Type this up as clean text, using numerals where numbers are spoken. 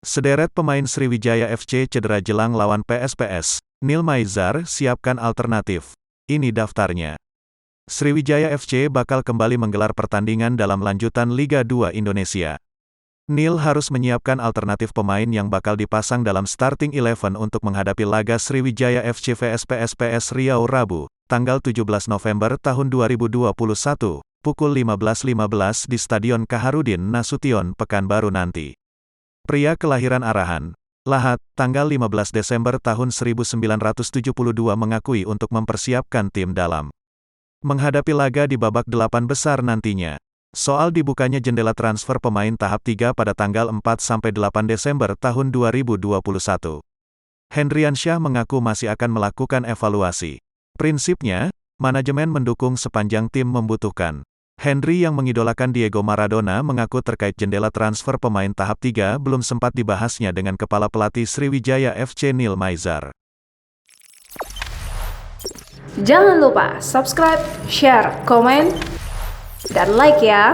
Sederet pemain Sriwijaya FC cedera jelang lawan PSPS. Neil Maizar, siapkan alternatif. Ini daftarnya. Sriwijaya FC bakal kembali menggelar pertandingan dalam lanjutan Liga 2 Indonesia. Neil harus menyiapkan alternatif pemain yang bakal dipasang dalam starting 11 untuk menghadapi laga Sriwijaya FC vs PSPS Riau Rabu, tanggal 17 November tahun 2021, pukul 15.15 di Stadion Kaharudin Nasution, Pekanbaru nanti. Pria kelahiran Arahan, Lahat, tanggal 15 Desember tahun 1972 mengakui untuk mempersiapkan tim dalam menghadapi laga di babak 8 besar nantinya. Soal dibukanya jendela transfer pemain tahap 3 pada tanggal 4-8 Desember tahun 2021. Hendriansyah mengaku masih akan melakukan evaluasi. Prinsipnya, manajemen mendukung sepanjang tim membutuhkan. Henry yang mengidolakan Diego Maradona mengaku terkait jendela transfer pemain tahap 3 belum sempat dibahasnya dengan kepala pelatih Sriwijaya FC Neil Maizar. Jangan lupa subscribe, share, komen, dan like ya!